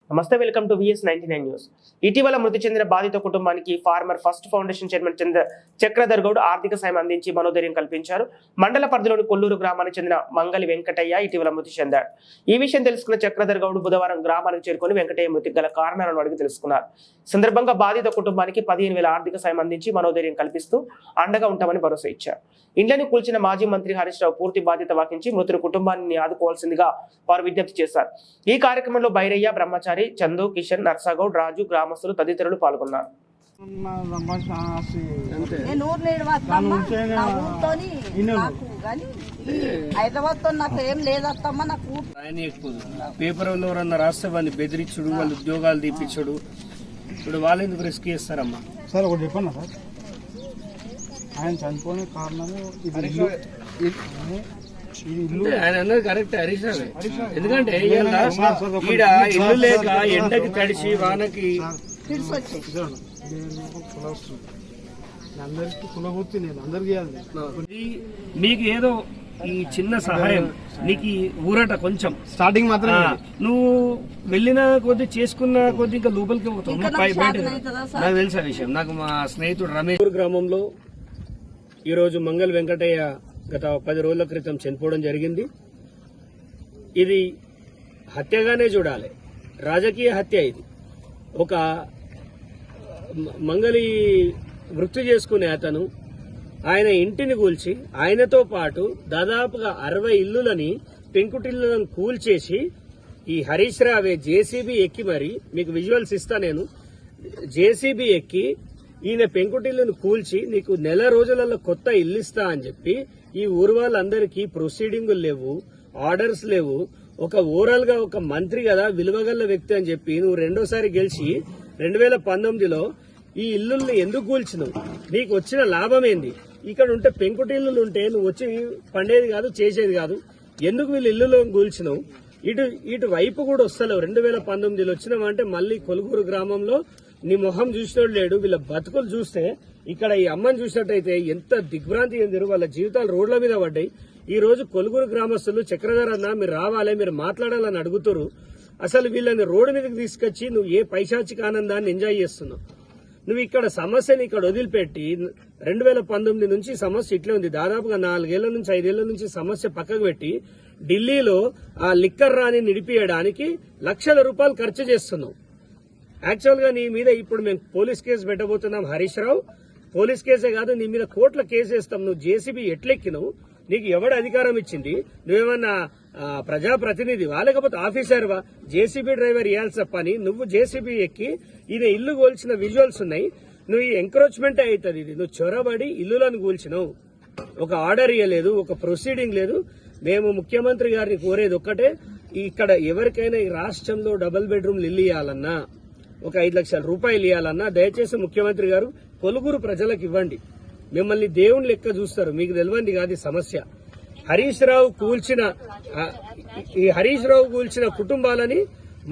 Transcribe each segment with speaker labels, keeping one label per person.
Speaker 1: నమస్తే, welcome to VS99 news. ఇటీవల మృతి చెందిన బాధిత కుటుంబానికి farmer first foundation chairman Chakradhar Goud ఆర్థిక సాయం అందించి మనోధైర్యం కల్పించారు. మండల పరిధిలోని కొల్లూరు గ్రామానికి చెందిన మంగలి వెంకటయ్య ఇటీవల మృతి చెందాడు. ఈ విషయం తెలుసుకున్న చక్రధర్ గౌడ్ బుధవారం గ్రామానికి చేరుకుని వెంకటయ్య మృతికి గల కారణాలను అడిగి తెలుసుకున్నారు. సందర్భంగా బాధిత కుటుంబానికి 15,000 ఆర్థిక సాయం అందించి మనోధైర్యం కల్పిస్తూ అండగా ఉంటామని భరోసా ఇచ్చారు. ఇండ్లను కూల్చిన మాజీ మంత్రి హరీష్ రావు పూర్తి బాధ్యత వహించి మృతుల కుటుంబాన్ని ఆదుకోవాల్సిందిగా వారు విజ్ఞప్తి చేశారు. ఈ కార్యక్రమంలో బైరయ్య, బ్రహ్మచారి, చందు, కిషన్, నర్సాగౌడ్, రాజు, గ్రామస్తులు తదితరులు పాల్గొన్నారు.
Speaker 2: పేపర్లో ఎవరన్నా రాస్తే వాళ్ళని బెదిరించుడు, వాళ్ళు ఉద్యోగాలు తీపించుడు, ఇప్పుడు వాళ్ళు ఎందుకు రిస్క్ చేస్తారమ్మా?
Speaker 3: సార్ ఒకటి చెప్పన్నా సార్, ఆయన చనిపోయిన కారణము
Speaker 2: ఆయన అన్నది కరెక్ట్ హరీష్ రావే. ఎందుకంటే ఈడ ఇల్లు లేక ఎండకి తడిసి వానకి
Speaker 3: అందరికి కులవృత్తి నేను అందరికి
Speaker 2: మీకు ఏదో ఈ చిన్న సహాయం, నీకు ఈ ఊరట కొంచెం
Speaker 3: స్టార్టింగ్ మాత్రం
Speaker 2: నువ్వు వెళ్ళిన కొద్ది చేసుకున్న కొద్ది ఇంకా లోపలికి పోతావు. నాకు తెలుసా విషయం. నాకు మా స్నేహితుడు రమేష్ గ్రామంలో ఈరోజు మంగళ వెంకటయ్య గత 10 రోజుల క్రితం చనిపోవడం జరిగింది. ఇది హత్యగానే చూడాలి, రాజకీయ హత్య. ఇది ఒక మంగళి వృత్తి చేసుకునే అతను ఆయన ఇంటిని కూల్చి ఆయనతో పాటు దాదాపుగా 60 ఇల్లులని, పెంకుటిల్లులను కూల్చేసి ఈ హరీష్ రావే జేసీబీ ఎక్కి, మరి మీకు విజువల్స్ ఇస్తా నేను, జేసీబీ ఎక్కి ఈయన పెంకుటిల్లును కూల్చి నీకు నెల రోజులలో కొత్త ఇల్లు ఇస్తా అని చెప్పి ఈ ఊరు వాళ్ళందరికీ ప్రొసీడింగులు లేవు, ఆర్డర్స్ లేవు. ఒక ఓవరాల్ గా ఒక మంత్రి కదా, విలువగల వ్యక్తి అని చెప్పి నువ్వు రెండోసారి గెలిచి 2019లో ఈ ఇల్లుల్ని ఎందుకు కూల్చినావు? నీకు వచ్చిన లాభం ఏంది? ఇక్కడ ఉంటే పెంకుటిల్లులు ఉంటే నువ్వు వచ్చి పండేది కాదు, చేసేది కాదు. ఎందుకు వీళ్ళు ఇల్లులో కూల్చినావు? ఇటు వైపు కూడా వస్తలేవు. 2019లో వచ్చినావంటే మళ్ళీ కొలుగురు గ్రామంలో నీ మొహం చూసినోడు లేడు. వీళ్ళ బతుకులు చూస్తే ఇక్కడ ఈ అమ్మని చూసినట్టయితే ఎంత దిగ్భ్రాంతి చెందిరు, వాళ్ళ జీవితాలు రోడ్ల మీద పడ్డాయి. ఈ రోజు కొలుగురు గ్రామస్తులు చక్రధర్ అన్న మీరు రావాలి, మీరు మాట్లాడాలని అడుగుతారు. అసలు వీళ్ళని రోడ్డు మీదకి తీసుకొచ్చి నువ్వు ఏ పైశాచిక ఆనందాన్ని ఎంజాయ్ చేస్తున్నావు? నువ్వు ఇక్కడ సమస్యని ఇక్కడ వదిలిపెట్టి 2019 నుంచి సమస్య ఇట్లే ఉంది. దాదాపుగా 4 ఏళ్ల నుంచి 5 ఏళ్ల నుంచి సమస్య పక్కకు పెట్టి ఢిల్లీలో ఆ లిక్కర్ రాని నిడిపియడానికి లక్షల రూపాయలు ఖర్చు చేస్తున్నావు. యాక్చువల్ గా నీ మీద ఇప్పుడు మేము police case పెట్టబోతున్నాం Harish Rao. Police కేసే కాదు, నీ మీద కోర్టుల కేసు వేస్తాం. నువ్వు జేసీబీ ఎట్లెక్కినావు? నీకు ఎవడు అధికారం ఇచ్చింది? నువ్వేమన్నా ప్రజాప్రతినిధివా లేకపోతే ఆఫీసర్వా? జేసీబీ డ్రైవర్ ఇవ్వాల్సిన పని నువ్వు జేసీబీ ఎక్కి ఈయన ఇల్లు కూల్చిన విజువల్స్ ఉన్నాయి. నువ్వు ఈ ఎంక్రోచ్మెంట్ అవుతుంది. ఇది నువ్వు చొరబడి ఇల్లులను కూల్చినావు. ఒక ఆర్డర్ ఇవ్వలేదు, ఒక ప్రొసీడింగ్ లేదు. మేము ముఖ్యమంత్రి గారిని కోరేది ఒక్కటే, ఇక్కడ ఎవరికైనా ఈ రాష్ట్రంలో డబుల్ బెడ్రూమ్లు ఇల్లు ఇవ్వాలన్నా, ఒక 5 లక్షల రూపాయలు ఇవ్వాలన్నా దయచేసి ముఖ్యమంత్రి గారు కొలుగురు ప్రజలకు ఇవ్వండి. మిమ్మల్ని దేవుని లెక్క చూస్తారు, మీకు తెలియంది కాదు సమస్య. హరీష్ రావు కూల్చిన కుటుంబాలని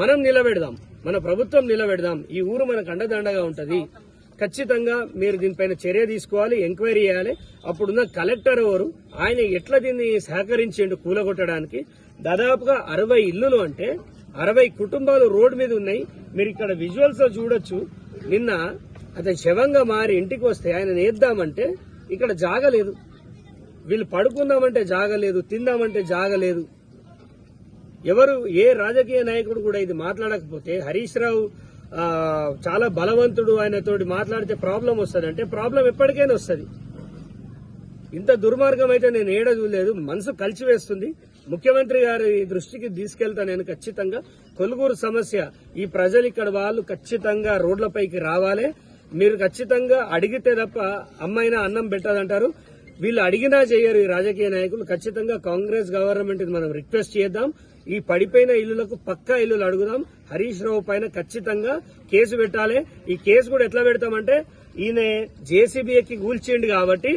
Speaker 2: మనం నిలబెడదాం, మన ప్రభుత్వం నిలబెడదాం. ఈ ఊరు మనకు అండదండగా ఉంటది. ఖచ్చితంగా మీరు దీనిపైన చర్య తీసుకోవాలి, ఎంక్వైరీ చేయాలి. అప్పుడున్న కలెక్టర్ ఎవరు, ఆయన ఎట్లా దీన్ని సహకరించిండు కూలగొట్టడానికి? దాదాపుగా 60 ఇల్లులు అంటే 60 కుటుంబాలు రోడ్డు మీద ఉన్నాయి. మీరు ఇక్కడ విజువల్స్ లో చూడొచ్చు. నిన్న అతను శవంగా మారి ఇంటికి వస్తే ఆయన నేద్దామంటే ఇక్కడ జాగలేదు, వీళ్ళు పడుకుందామంటే జాగలేదు, తిందామంటే జాగలేదు. ఎవరు ఏ రాజకీయ నాయకుడు కూడా ఇది మాట్లాడకపోతే, హరీష్ రావు చాలా బలవంతుడు, ఆయనతోటి మాట్లాడితే ప్రాబ్లం వస్తుంది అంటే ప్రాబ్లం ఎప్పటికైనా వస్తుంది. ఇంత దుర్మార్గం అయితే నేను ఏడ చూడలేదు. మనసు కలిసివేస్తుంది. ముఖ్యమంత్రి గారి దృష్టికి తీసుకెళ్తా నేను ఖచ్చితంగా. కొలుగురు సమస్య, ఈ ప్రజలు ఇక్కడ వాళ్ళు ఖచ్చితంగా రోడ్లపైకి రావాలి. మీరు ఖచ్చితంగా అడిగితే తప్ప అమ్మైనా అన్నం పెట్టదంటారు. వీళ్ళు అడిగినా చేయరు ఈ రాజకీయ నాయకులు. ఖచ్చితంగా కాంగ్రెస్ గవర్నమెంట్ మనం రిక్వెస్ట్ చేద్దాం. ఈ పడిపోయిన ఇల్లులకు పక్కా ఇల్లులు అడుగుదాం. హరీష్ రావు పైన ఖచ్చితంగా కేసు పెట్టాలి. ఈ కేసు కూడా ఎట్లా పెడతామంటే, ఈయన జేసీబీ ఎక్కి కూల్చేయండి కాబట్టి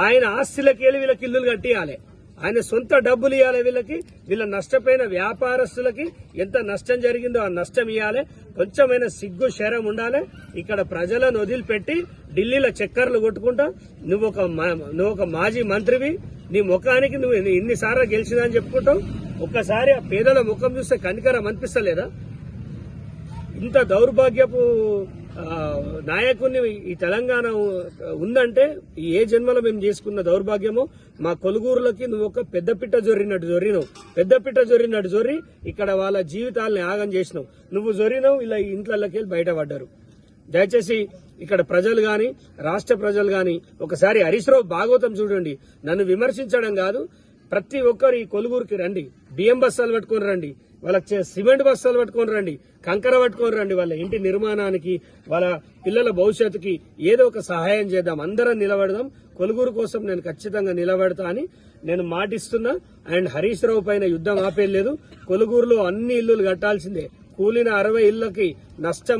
Speaker 2: ఆయన ఆస్తులకి వెళ్ళి వీళ్ళకి ఇల్లులు కట్టియాలి. ఆయన సొంత డబ్బులు ఇవ్వాలి వీళ్ళకి. వీళ్ళ నష్టపోయిన వ్యాపారస్తులకి ఎంత నష్టం జరిగిందో ఆ నష్టం ఇవ్వాలి. కొంచెమైన సిగ్గు శరం ఉండాలి. ఇక్కడ ప్రజలను వదిలిపెట్టి ఢిల్లీలో చక్కర్లు కొట్టుకుంటా నువ్వు ఒక మాజీ మంత్రివి, నీ ముఖానికి నువ్వు ఇన్నిసార్లు గెలిచిందని చెప్పుకుంటావు. ఒక్కసారి ఆ పేదల ముఖం చూస్తే కనికరం అనిపిస్తలేదా? ఇంత దౌర్భాగ్యపు నాయకుడిని ఈ తెలంగాణ ఉందంటే ఏ జన్మలో మేము చేసుకున్న దౌర్భాగ్యమో మా కొలుగూరులకి నువ్వు ఒక పెద్దపిట్ట జొర్రినట్టు జొర్రి ఇక్కడ వాళ్ళ జీవితాలని ఆగం చేసినావు. నువ్వు జొర్రినావు, ఇలా ఇంట్లోకి వెళ్ళి బయటపడ్డారు. దయచేసి ఇక్కడ ప్రజలు గాని రాష్ట్ర ప్రజలు గాని ఒకసారి హరీష్ రావు భాగవతం చూడండి. నన్ను విమర్శించడం కాదు, ప్రతి ఒక్కరు ఈ కొలుగూరుకి రండి, బియ్యం బస్తాలు పట్టుకొని రండి, వాళ్ళకి సిమెంట్ బస్తాలు పట్టుకొని రండి, కంకర పట్టుకొని రండి. వాళ్ళ ఇంటి నిర్మాణానికి, వాళ్ళ పిల్లల భవిష్యత్తుకి ఏదో ఒక సహాయం చేద్దాం, అందరం నిలబడదాం. కొలుగూరు కోసం నేను ఖచ్చితంగా నిలబడతా అని నేను మాటిస్తున్నా. అండ్ హరీష్ రావు పైన యుద్ధం ఆపేయలేదు. కొలుగూరులో అన్ని ఇల్లులు కట్టాల్సిందే. కూలిన 60 ఇళ్లకి నష్టం